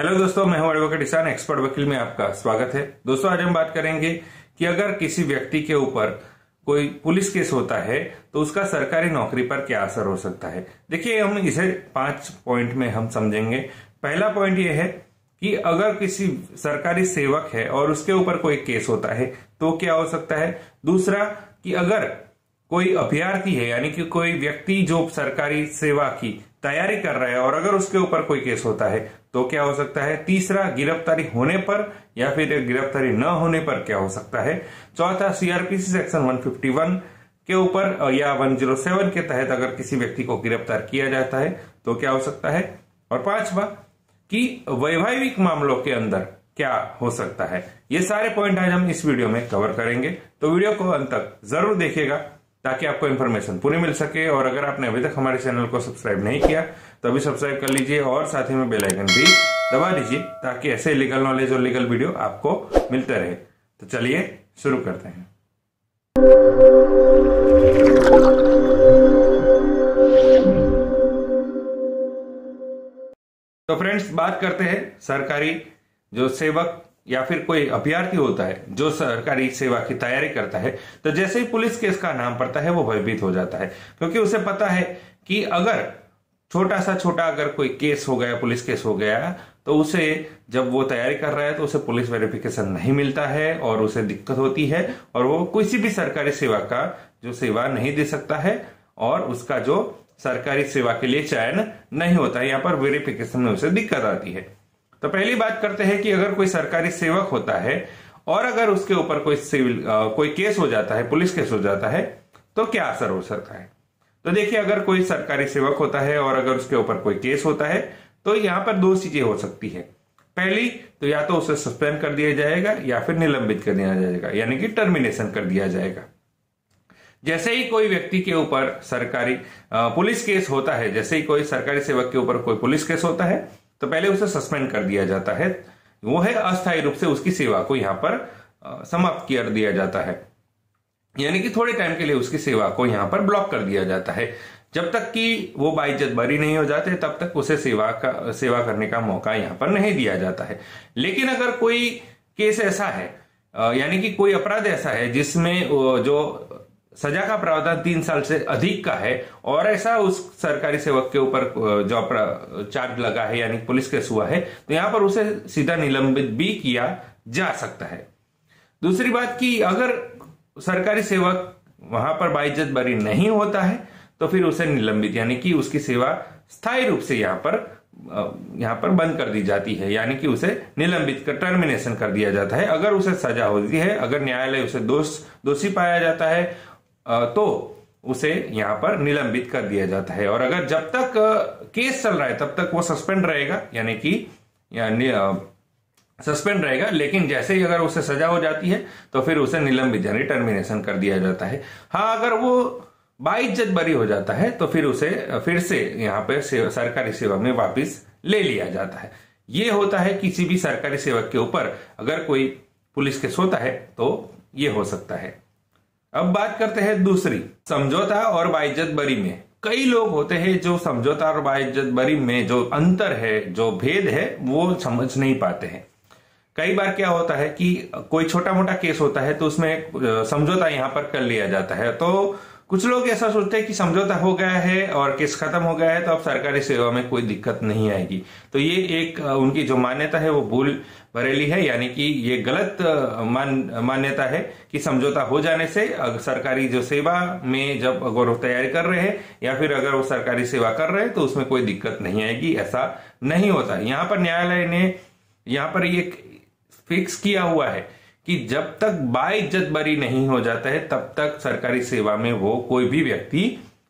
Hello दोस्तों, मैं हूं एडवोकेट ईशान, एक्सपर्ट वकील में आपका स्वागत है। दोस्तों, आज हम बात करेंगे कि अगर किसी व्यक्ति के ऊपर कोई पुलिस केस होता है तो उसका सरकारी नौकरी पर क्या असर हो सकता है। देखिए, हम इसे 5 पॉइंट में हम समझेंगे। पहला पॉइंट यह है कि अगर किसी सरकारी सेवक है और उसके ऊपर कोई केस होता है तो क्या हो सकता है। दूसरा कि अगर कोई अभ्यर्थी है, यानी कि कोई व्यक्ति जो सरकारी सेवा की तैयारी कर रहा है और अगर उसके ऊपर कोई केस होता है तो क्या हो सकता है। तीसरा, गिरफ्तारी होने पर या फिर गिरफ्तारी न होने पर क्या हो सकता है। चौथा, सीआरपीसी सेक्शन 151 के ऊपर या 107 के तहत अगर किसी व्यक्ति को गिरफ्तार किया जाता है तो क्या हो सकता है। और पांचवा कि वैवाहिक मामलों के अंदर क्या हो सकता है। ये सारे पॉइंट आज हम इस वीडियो में कवर करेंगे, तो वीडियो को अंत तक जरूर देखिएगा ताकि आपको इन्फॉर्मेशन पूरी मिल सके। और अगर आपने अभी तक हमारे चैनल को सब्सक्राइब नहीं किया तो अभी सब्सक्राइब कर लीजिए और साथ ही में बेल आइकन भी दबा दीजिए ताकि ऐसे लीगल नॉलेज और लीगल वीडियो आपको मिलते रहे। तो चलिए शुरू करते हैं। तो फ्रेंड्स, बात करते हैं सरकारी जो सेवक या फिर कोई अभ्यर्थी होता है जो सरकारी सेवा की तैयारी करता है, तो जैसे ही पुलिस केस का नाम पड़ता है वो भयभीत हो जाता है, क्योंकि उसे पता है कि अगर छोटा अगर कोई केस हो गया, पुलिस केस हो गया, तो उसे जब वो तैयारी कर रहा है तो उसे पुलिस वेरिफिकेशन नहीं मिलता है और उसे दिक्कत होती है और वो किसी भी सरकारी सेवा का जो सेवा नहीं दे सकता है और उसका जो सरकारी सेवा के लिए चयन नहीं होता है। यहाँ पर वेरिफिकेशन में उसे दिक्कत आती है। तो पहली बात करते हैं कि अगर कोई सरकारी सेवक होता है और अगर उसके ऊपर कोई केस हो जाता है, पुलिस केस हो जाता है, तो क्या असर हो सकता है। तो देखिए, अगर कोई सरकारी सेवक होता है और अगर उसके ऊपर कोई केस होता है तो यहां पर दो चीजें हो सकती है। पहली तो या तो उसे सस्पेंड कर दिया जाएगा या फिर निलंबित कर दिया जाएगा, यानी कि टर्मिनेशन कर दिया जाएगा। जैसे ही कोई व्यक्ति के ऊपर सरकारी पुलिस केस होता है, जैसे ही कोई सरकारी सेवक के ऊपर कोई पुलिस केस होता है तो पहले उसे सस्पेंड कर दिया जाता है। वो है अस्थायी रूप से उसकी सेवा को यहां पर समाप्त कर दिया जाता है, यानी कि थोड़े टाइम के लिए उसकी सेवा को यहां पर ब्लॉक कर दिया जाता है। जब तक कि वो बाइज्जत बरी नहीं हो जाते तब तक उसे सेवा करने का मौका यहां पर नहीं दिया जाता है। लेकिन अगर कोई केस ऐसा है, यानी कि कोई अपराध ऐसा है जिसमें जो सजा का प्रावधान 3 साल से अधिक का है और ऐसा उस सरकारी सेवक के ऊपर जो चार्ज लगा है, यानी पुलिस केस हुआ है, तो यहां पर उसे सीधा निलंबित भी किया जा सकता है। दूसरी बात कि अगर सरकारी सेवक वहां पर बाइज्जत बरी नहीं होता है तो फिर उसे निलंबित, यानी कि उसकी सेवा स्थायी रूप से यहां पर बंद कर दी जाती है, यानी कि उसे निलंबित कर टर्मिनेशन कर दिया जाता है। अगर उसे सजा होती है, अगर न्यायालय उसे दोषी पाया जाता है तो उसे यहां पर निलंबित कर दिया जाता है। और अगर जब तक केस चल रहा है तब तक वो सस्पेंड रहेगा, यानी कि सस्पेंड रहेगा। लेकिन जैसे ही अगर उसे सजा हो जाती है तो फिर उसे निलंबित यानी टर्मिनेशन कर दिया जाता है। हाँ, अगर वो बाइज्जत बरी हो जाता है तो फिर उसे फिर से यहाँ पे सरकारी सेवा में वापस ले लिया जाता है। ये होता है किसी भी सरकारी सेवक के ऊपर अगर कोई पुलिस केस होता है तो ये हो सकता है। अब बात करते हैं दूसरी, समझौता और बाइज्जत बरी में। कई लोग होते हैं जो समझौता और बाइज्जत बरी में जो अंतर है, जो भेद है, वो समझ नहीं पाते हैं। कई बार क्या होता है कि कोई छोटा मोटा केस होता है तो उसमें समझौता यहां पर कर लिया जाता है। तो कुछ लोग ऐसा सोचते हैं कि समझौता हो गया है और केस खत्म हो गया है तो अब सरकारी सेवा में कोई दिक्कत नहीं आएगी। तो ये एक उनकी जो मान्यता है वो भूल भरेली है, यानी कि ये गलत मान्यता है कि समझौता हो जाने से सरकारी जो सेवा में जब अगर वो तैयारी कर रहे हैं या फिर अगर वो सरकारी सेवा कर रहे हैं तो उसमें कोई दिक्कत नहीं आएगी। ऐसा नहीं होता। यहाँ पर न्यायालय ने यहाँ पर ये फिक्स किया हुआ है कि जब तक बाइज्जत बरी नहीं हो जाता है तब तक सरकारी सेवा में वो कोई भी व्यक्ति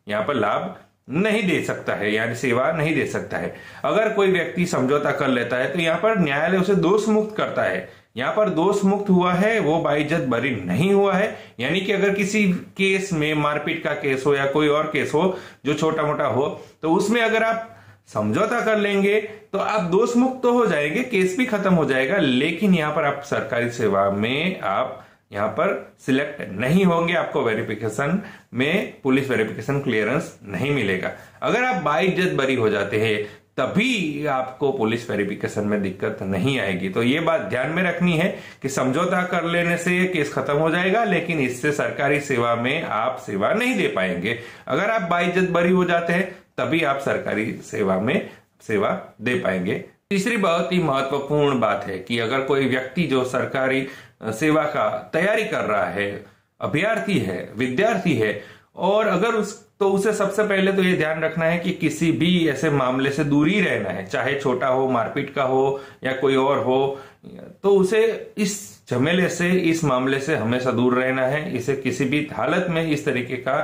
यहाँ पर लाभ नहीं दे सकता है, यानी सेवा नहीं दे सकता है। अगर कोई व्यक्ति समझौता कर लेता है तो यहाँ पर न्यायालय उसे दोष मुक्त करता है। यहाँ पर दोष मुक्त हुआ है, वो बाइज्जत बरी नहीं हुआ है। यानी कि अगर किसी केस में मारपीट का केस हो या कोई और केस हो जो छोटा मोटा हो, तो उसमें अगर आप समझौता कर लेंगे तो आप दोष मुक्त तो हो जाएंगे, केस भी खत्म हो जाएगा। लेकिन यहाँ पर आप सरकारी सेवा में आप यहाँ पर सिलेक्ट नहीं होंगे, आपको वेरिफिकेशन में पुलिस वेरिफिकेशन क्लियरेंस नहीं मिलेगा। अगर आप बाइज्जत बरी हो जाते हैं तभी आपको पुलिस वेरिफिकेशन में दिक्कत नहीं आएगी। तो ये बात ध्यान में रखनी है कि समझौता कर लेने से ये केस खत्म हो जाएगा, लेकिन इससे सरकारी सेवा में आप सेवा नहीं दे पाएंगे। अगर आप बाइज्जत बरी हो जाते हैं तभी आप सरकारी सेवा में सेवा दे पाएंगे। तीसरी बहुत ही महत्वपूर्ण बात है कि अगर कोई व्यक्ति जो सरकारी सेवा का तैयारी कर रहा है, अभ्यर्थी है, विद्यार्थी है, और अगर उसे सबसे पहले तो ये ध्यान रखना है कि किसी भी ऐसे मामले से दूर ही रहना है, चाहे छोटा हो, मारपीट का हो या कोई और हो, तो उसे इस झमेले से, इस मामले से हमेशा दूर रहना है। इसे किसी भी हालत में इस तरीके का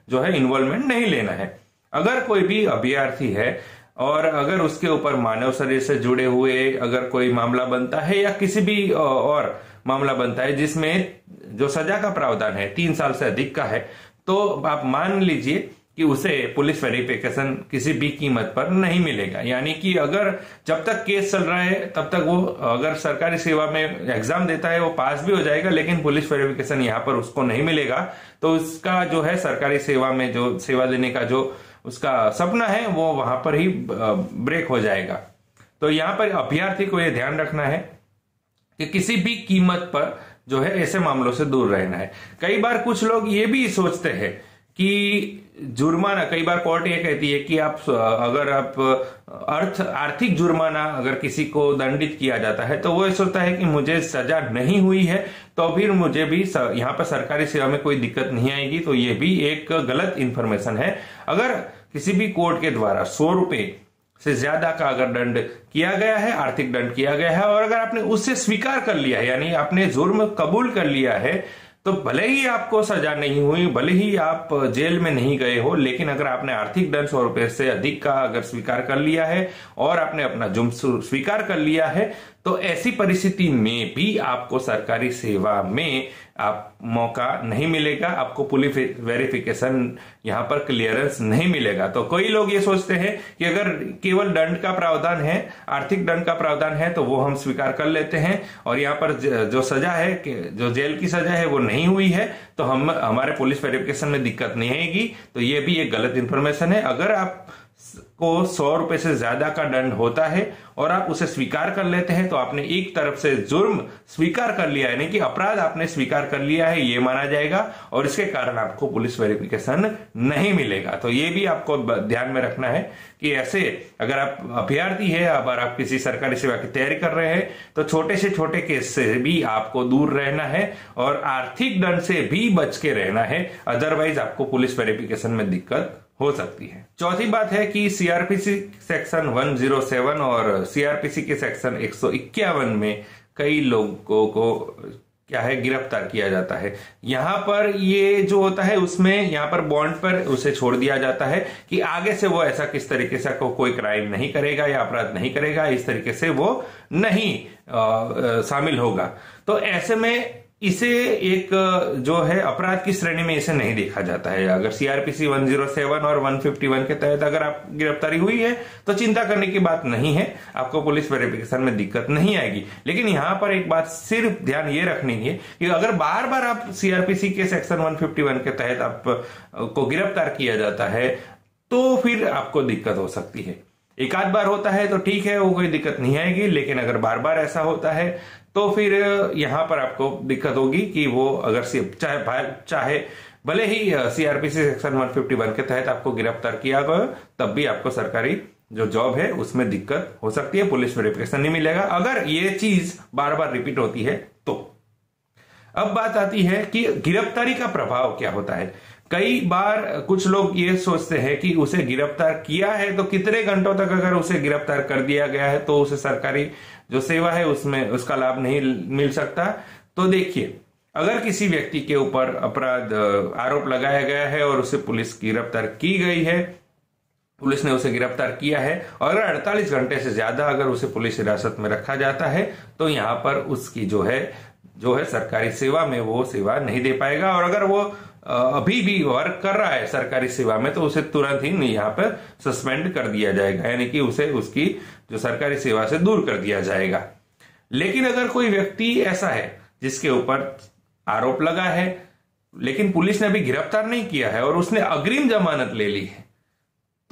जो है इन्वॉल्वमेंट नहीं लेना है। अगर कोई भी अभ्यर्थी है और अगर उसके ऊपर मानव शरीर से जुड़े हुए अगर कोई मामला बनता है या किसी भी और मामला बनता है जिसमें जो सजा का प्रावधान है 3 साल से अधिक का है, तो आप मान लीजिए कि उसे पुलिस वेरिफिकेशन किसी भी कीमत पर नहीं मिलेगा। यानी कि अगर जब तक केस चल रहा है तब तक वो अगर सरकारी सेवा में एग्जाम देता है वो पास भी हो जाएगा, लेकिन पुलिस वेरिफिकेशन यहाँ पर उसको नहीं मिलेगा, तो उसका जो है सरकारी सेवा में जो सेवा देने का जो उसका सपना है वो वहां पर ही ब्रेक हो जाएगा। तो यहाँ पर अभ्यर्थी को यह ध्यान रखना है कि किसी भी कीमत पर जो है ऐसे मामलों से दूर रहना है। कई बार कुछ लोग ये भी सोचते हैं कि जुर्माना, कई बार कोर्ट ये कहती है कि अगर आप आर्थिक जुर्माना अगर किसी को दंडित किया जाता है तो वो ये सोचता है कि मुझे सजा नहीं हुई है तो फिर मुझे भी यहाँ पर सरकारी सेवा में कोई दिक्कत नहीं आएगी। तो ये भी एक गलत इंफॉर्मेशन है। अगर किसी भी कोर्ट के द्वारा 100 रुपए से ज्यादा का अगर दंड किया गया है, आर्थिक दंड किया गया है, और अगर आपने उससे स्वीकार कर लिया है, यानी आपने जुर्म कबूल कर लिया है, तो भले ही आपको सजा नहीं हुई, भले ही आप जेल में नहीं गए हो, लेकिन अगर आपने आर्थिक दंड 100 रुपए से अधिक का अगर स्वीकार कर लिया है और आपने अपना जुर्म स्वीकार कर लिया है, तो ऐसी परिस्थिति में भी आपको सरकारी सेवा में आप मौका नहीं मिलेगा, आपको पुलिस वेरिफिकेशन यहाँ पर क्लियरेंस नहीं मिलेगा। तो कई लोग ये सोचते हैं कि अगर केवल दंड का प्रावधान है, आर्थिक दंड का प्रावधान है, तो वो हम स्वीकार कर लेते हैं और यहाँ पर जो सजा है, जो जेल की सजा है वो नहीं हुई है, तो हमारे पुलिस वेरिफिकेशन में दिक्कत नहीं आएगी। तो ये भी एक गलत इंफॉर्मेशन है। अगर आप को 100 रुपए से ज्यादा का दंड होता है और आप उसे स्वीकार कर लेते हैं, तो आपने एक तरफ से जुर्म स्वीकार कर लिया है, यानी कि अपराध आपने स्वीकार कर लिया है, ये माना जाएगा और इसके कारण आपको पुलिस वेरिफिकेशन नहीं मिलेगा। तो ये भी आपको ध्यान में रखना है कि ऐसे अगर आप अभ्यर्थी है, अगर आप किसी सरकारी सेवा की तैयारी कर रहे हैं, तो छोटे से छोटे केस से भी आपको दूर रहना है और आर्थिक दंड से भी बच के रहना है, अदरवाइज आपको पुलिस वेरिफिकेशन में दिक्कत हो सकती है। चौथी बात है कि सीआरपीसी सेक्शन 107 और सीआरपीसी के सेक्शन 151 में कई लोगों को क्या है गिरफ्तार किया जाता है। यहां पर ये जो होता है उसमें यहाँ पर बॉन्ड पर उसे छोड़ दिया जाता है कि आगे से वो ऐसा किस तरीके से कोई क्राइम नहीं करेगा या अपराध नहीं करेगा, इस तरीके से वो नहीं शामिल होगा। तो ऐसे में इसे एक जो है अपराध की श्रेणी में इसे नहीं देखा जाता है। अगर सीआरपीसी 107 और 151 के तहत अगर आप गिरफ्तारी हुई है तो चिंता करने की बात नहीं है, आपको पुलिस वेरिफिकेशन में दिक्कत नहीं आएगी। लेकिन यहां पर एक बात सिर्फ ध्यान ये रखनी है कि अगर बार बार आप सीआरपीसी के सेक्शन 151 के तहत आपको गिरफ्तार किया जाता है तो फिर आपको दिक्कत हो सकती है। एक आध बार होता है तो ठीक है, वो कोई दिक्कत नहीं आएगी, लेकिन अगर बार बार ऐसा होता है तो फिर यहां पर आपको दिक्कत होगी कि वो अगर चाहे भले ही सीआरपीसी सेक्शन 151 के तहत आपको गिरफ्तार किया गया, तब भी आपको सरकारी जो जॉब है उसमें दिक्कत हो सकती है, पुलिस वेरिफिकेशन नहीं मिलेगा अगर ये चीज बार बार रिपीट होती है तो। अब बात आती है कि गिरफ्तारी का प्रभाव क्या होता है। कई बार कुछ लोग ये सोचते हैं कि उसे गिरफ्तार किया है तो कितने घंटों तक अगर उसे गिरफ्तार कर दिया गया है तो उसे सरकारी जो सेवा है उसमें उसका लाभ नहीं मिल सकता। तो देखिए, अगर किसी व्यक्ति के ऊपर अपराध आरोप लगाया गया है और उसे पुलिस गिरफ्तार की गई है, पुलिस ने उसे गिरफ्तार किया है और अगर 48 घंटे से ज्यादा अगर उसे पुलिस हिरासत में रखा जाता है तो यहाँ पर उसकी जो है सरकारी सेवा में वो सेवा नहीं दे पाएगा। और अगर वो अभी भी वर्क कर रहा है सरकारी सेवा में तो उसे तुरंत ही यहाँ पर सस्पेंड कर दिया जाएगा, यानी कि उसे उसकी जो सरकारी सेवा से दूर कर दिया जाएगा। लेकिन अगर कोई व्यक्ति ऐसा है जिसके ऊपर आरोप लगा है लेकिन पुलिस ने अभी गिरफ्तार नहीं किया है और उसने अग्रिम जमानत ले ली है,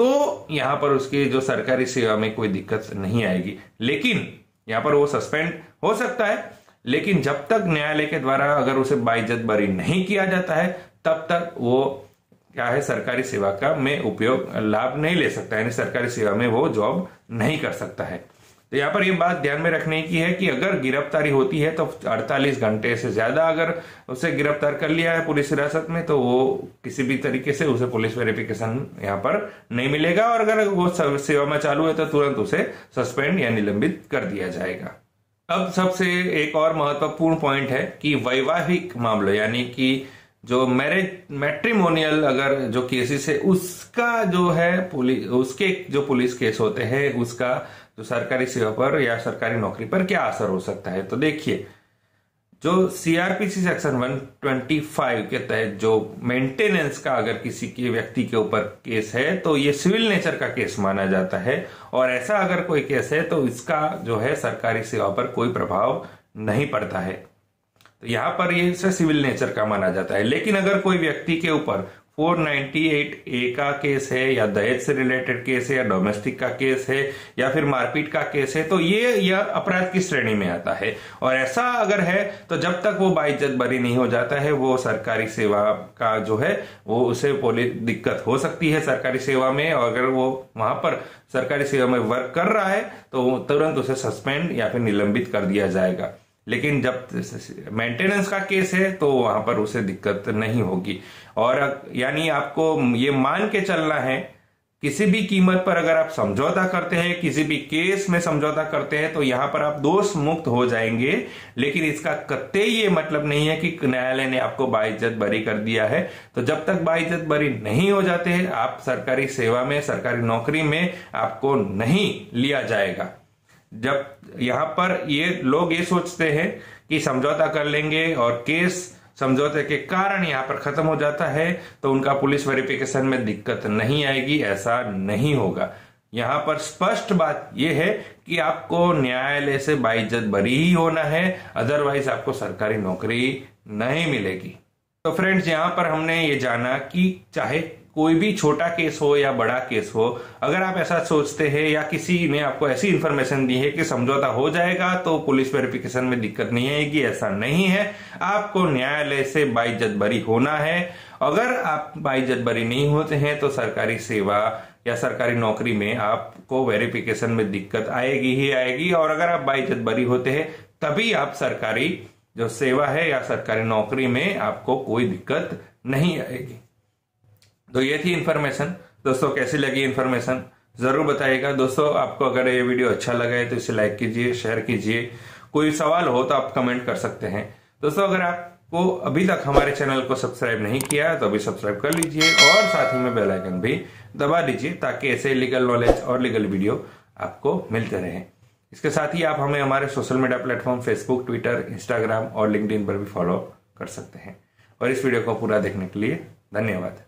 तो यहाँ पर उसकी जो सरकारी सेवा में कोई दिक्कत नहीं आएगी। लेकिन यहाँ पर वो सस्पेंड हो सकता है, लेकिन जब तक न्यायालय के द्वारा अगर उसे बाइज्जत बरी नहीं किया जाता है तब तक वो क्या है सरकारी सेवा का में उपयोग लाभ नहीं ले सकता, यानी सरकारी सेवा में वो जॉब नहीं कर सकता है। तो यहाँ पर ये बात ध्यान में रखने की है कि अगर गिरफ्तारी होती है तो 48 घंटे से ज्यादा अगर उसे गिरफ्तार कर लिया है पुलिस हिरासत में तो वो किसी भी तरीके से उसे पुलिस वेरिफिकेशन यहाँ पर नहीं मिलेगा, और अगर वो सेवा में चालू है तो तुरंत उसे सस्पेंड या निलंबित कर दिया जाएगा। अब सबसे एक और महत्वपूर्ण पॉइंट है कि वैवाहिक मामलों यानी कि जो मैट्रिमोनियल अगर जो केसेस है उसका जो है उसके जो पुलिस केस होते हैं उसका जो सरकारी सेवा पर या सरकारी नौकरी पर क्या असर हो सकता है। तो देखिए, जो सीआरपीसी सेक्शन 125 के तहत जो मेंटेनेंस का अगर किसी के व्यक्ति के ऊपर केस है तो ये सिविल नेचर का केस माना जाता है, और ऐसा अगर कोई केस है तो इसका जो है सरकारी सेवा पर कोई प्रभाव नहीं पड़ता है। तो यहाँ पर ये सिविल नेचर का माना जाता है। लेकिन अगर कोई व्यक्ति के ऊपर 498A का केस है या दहेज से रिलेटेड केस है या डोमेस्टिक का केस है या फिर मारपीट का केस है तो ये यह अपराध की श्रेणी में आता है, और ऐसा अगर है तो जब तक वो बाइज्जत बरी नहीं हो जाता है वो सरकारी सेवा का जो है वो उसे दिक्कत हो सकती है सरकारी सेवा में, और अगर वो वहां पर सरकारी सेवा में वर्क कर रहा है तो तुरंत उसे सस्पेंड या फिर निलंबित कर दिया जाएगा। लेकिन जब मेंटेनेंस का केस है तो वहां पर उसे दिक्कत नहीं होगी। और यानी आपको ये मान के चलना है किसी भी कीमत पर अगर आप समझौता करते हैं, किसी भी केस में समझौता करते हैं तो यहां पर आप दोष मुक्त हो जाएंगे। लेकिन इसका कतई ये मतलब नहीं है कि न्यायालय ने आपको बाइज्जत बरी कर दिया है। तो जब तक बाइज्जत बरी नहीं हो जाते हैं आप सरकारी सेवा में सरकारी नौकरी में आपको नहीं लिया जाएगा। जब यहाँ पर ये लोग ये सोचते हैं कि समझौता कर लेंगे और केस समझौते के कारण यहाँ पर खत्म हो जाता है तो उनका पुलिस वेरिफिकेशन में दिक्कत नहीं आएगी, ऐसा नहीं होगा। यहाँ पर स्पष्ट बात यह है कि आपको न्यायालय से बाइज्जत बरी ही होना है, अदरवाइज आपको सरकारी नौकरी नहीं मिलेगी। तो फ्रेंड्स, यहाँ पर हमने ये जाना कि चाहे कोई भी छोटा केस हो या बड़ा केस हो, अगर आप ऐसा सोचते हैं या किसी ने आपको ऐसी इंफॉर्मेशन दी है कि समझौता हो जाएगा तो पुलिस वेरिफिकेशन में दिक्कत नहीं आएगी, ऐसा नहीं है। आपको न्यायालय से बाइज्जत बरी होना है। अगर आप बाइज्जत बरी नहीं होते हैं तो सरकारी सेवा या सरकारी नौकरी में आपको वेरिफिकेशन में दिक्कत आएगी ही आएगी, और अगर आप बाइज्जत बरी होते हैं तभी आप सरकारी जो सेवा है या सरकारी नौकरी में आपको कोई दिक्कत नहीं आएगी। तो ये थी इन्फॉर्मेशन। दोस्तों, कैसी लगी इन्फॉर्मेशन जरूर बताइएगा। दोस्तों, आपको अगर ये वीडियो अच्छा लगा है तो इसे लाइक कीजिए, शेयर कीजिए। कोई सवाल हो तो आप कमेंट कर सकते हैं। दोस्तों, अगर आपको अभी तक हमारे चैनल को सब्सक्राइब नहीं किया तो अभी सब्सक्राइब कर लीजिए और साथ ही में बेल आइकन भी दबा दीजिए ताकि ऐसे लीगल नॉलेज और लीगल वीडियो आपको मिलते रहें। इसके साथ ही आप हमें हमारे social media platform Facebook, Twitter, Instagram और लिंक्डइन पर भी फॉलो कर सकते हैं। और इस वीडियो को पूरा देखने के लिए धन्यवाद।